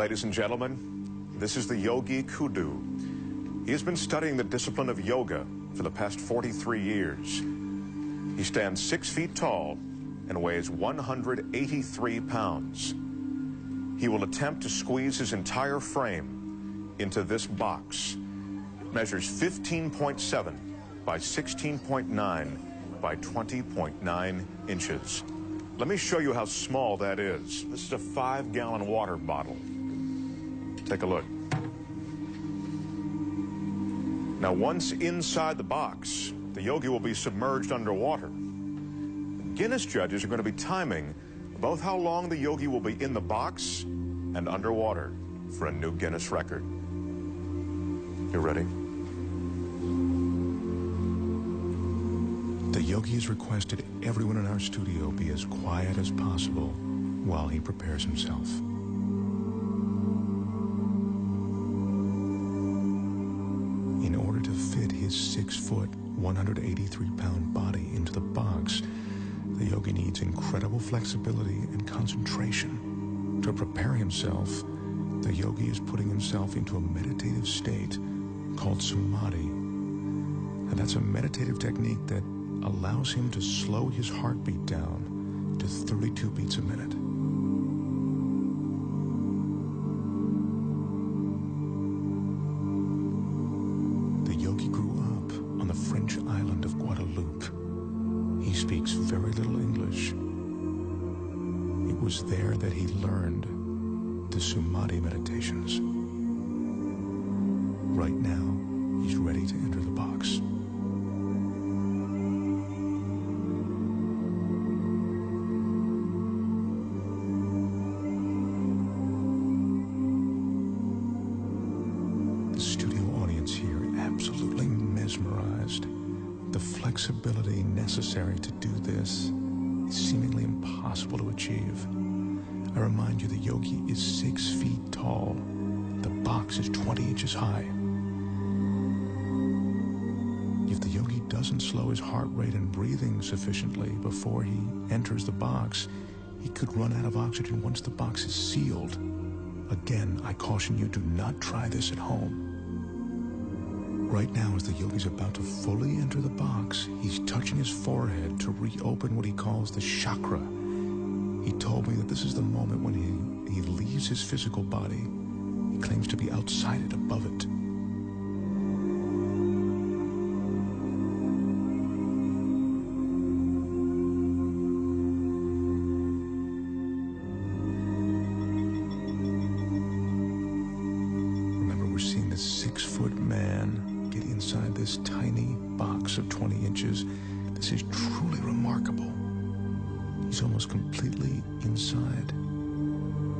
Ladies and gentlemen, this is the Yogi Kudu. He has been studying the discipline of yoga for the past 43 years. He stands 6 feet tall and weighs 183 pounds. He will attempt to squeeze his entire frame into this box. It measures 15.7 by 16.9 by 20.9 inches. Let me show you how small that is. This is a 5-gallon water bottle. Take a look. Now, once inside the box, the yogi will be submerged underwater. Guinness judges are going to be timing both how long the yogi will be in the box and underwater for a new Guinness record. You ready? The yogi has requested everyone in our studio be as quiet as possible while he prepares himself. In order to fit his 6-foot, 183-pound body into the box, the yogi needs incredible flexibility and concentration. To prepare himself, the yogi is putting himself into a meditative state called samadhi. And that's a meditative technique that allows him to slow his heartbeat down to 32 beats a minute. The yogi grew up on the French island of Guadeloupe. He speaks very little English. It was there that he learned the Samadhi meditations. Right now, he's ready to enter the box. Absolutely mesmerized. The flexibility necessary to do this is seemingly impossible to achieve. I remind you, the yogi is 6 feet tall. The box is 20 inches high. If the yogi doesn't slow his heart rate and breathing sufficiently before he enters the box, he could run out of oxygen once the box is sealed. Again, I caution you, do not try this at home. Right now, as the yogi's about to fully enter the box, he's touching his forehead to reopen what he calls the chakra. He told me that this is the moment when he leaves his physical body. He claims to be outside it, above it. Remember, we're seeing this 6-foot man get inside this tiny box of 20 inches. This is truly remarkable. He's almost completely inside.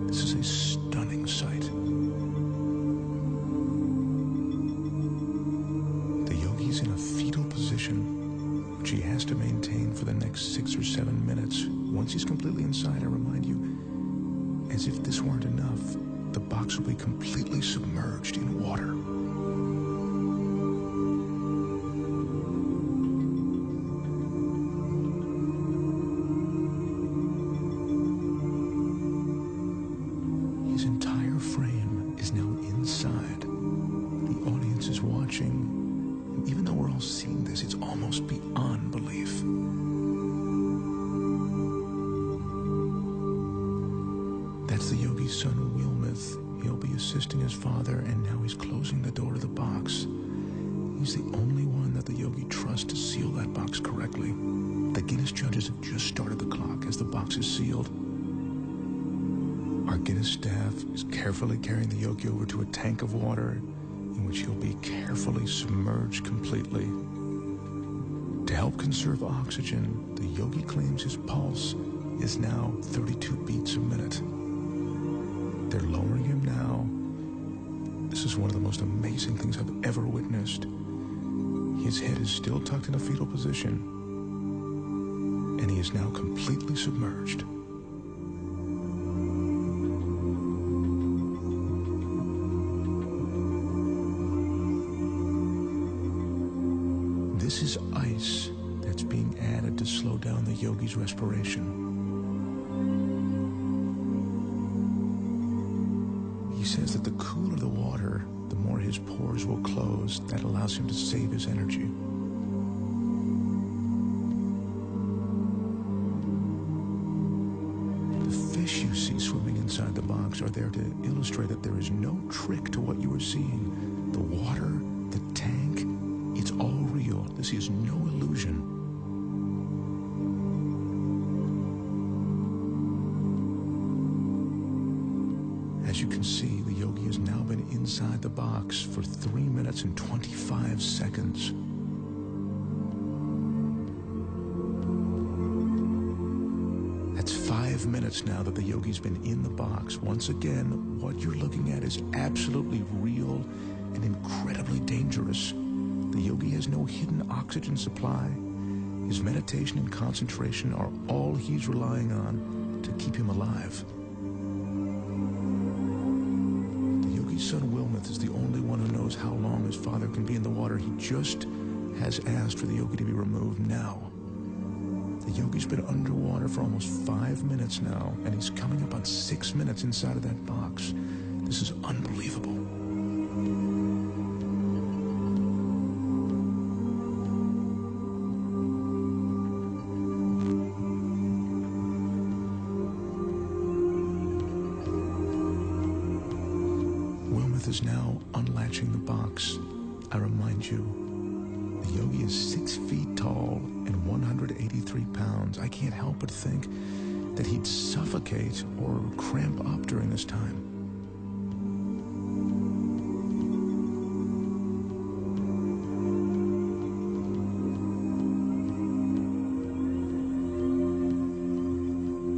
This is a stunning sight. The yogi's in a fetal position, which he has to maintain for the next 6 or 7 minutes. Once he's completely inside, I remind you, as if this weren't enough, the box will be completely submerged in water. His entire frame is now inside. The audience is watching, and even though we're all seeing this, it's almost beyond belief. That's the yogi's son, Wilmeth. He'll be assisting his father, and now he's closing the door to the box. He's the only one that the yogi trusts to seal that box correctly. The Guinness judges have just started the clock as the box is sealed. Our Guinness staff is carefully carrying the yogi over to a tank of water in which he'll be carefully submerged completely. To help conserve oxygen, the yogi claims his pulse is now 32 beats a minute. They're lowering him now. This is one of the most amazing things I've ever witnessed. His head is still tucked in a fetal position, and he is now completely submerged. This is ice that's being added to slow down the yogi's respiration. says that the cooler the water, the more his pores will close. That allows him to save his energy. The fish you see swimming inside the box are there to illustrate that there is no trick to what you are seeing. The water, the tank, it's all real. This is no illusion. As you can see, the Yogi has now been inside the box for 3 minutes and 25 seconds. That's 5 minutes now that the Yogi's been in the box. Once again, what you're looking at is absolutely real and incredibly dangerous. The Yogi has no hidden oxygen supply. His meditation and concentration are all he's relying on to keep him alive. His son Wilmuth is the only one who knows how long his father can be in the water. He just has asked for the Yogi to be removed now. The Yogi's been underwater for almost 5 minutes now, and he's coming up on 6 minutes inside of that box. This is unbelievable. Is now unlatching the box. I remind you, the Yogi is 6 feet tall and 183 pounds. I can't help but think that he'd suffocate or cramp up during this time.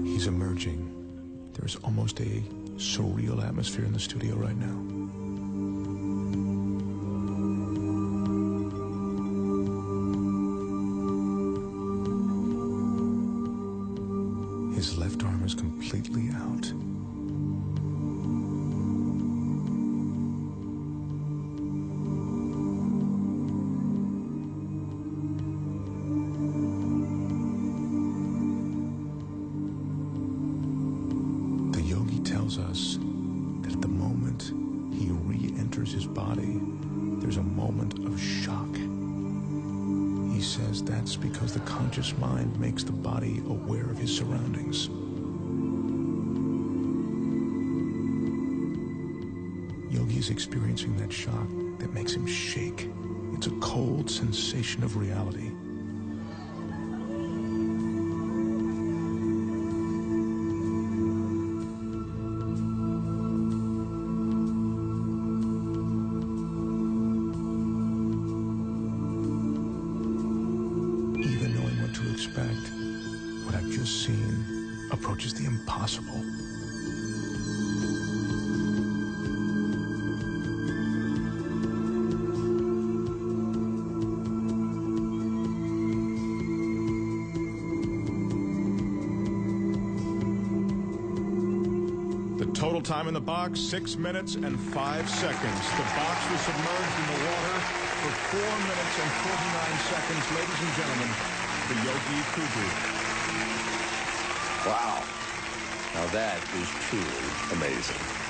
He's emerging. There's almost a surreal atmosphere in the studio right now. His left arm is completely out. The Yogi tells us that at the moment he re-enters his body, there's a moment of shock. He says that's because the conscious mind makes the body aware of his surroundings. Yogi is experiencing that shock that makes him shake. It's a cold sensation of reality. Expect, what I've just seen approaches the impossible. The total time in the box, 6 minutes and 5 seconds. The box was submerged in the water for 4 minutes and 49 seconds. Ladies and gentlemen, the Yogi Kudu. Wow. Now that is truly amazing.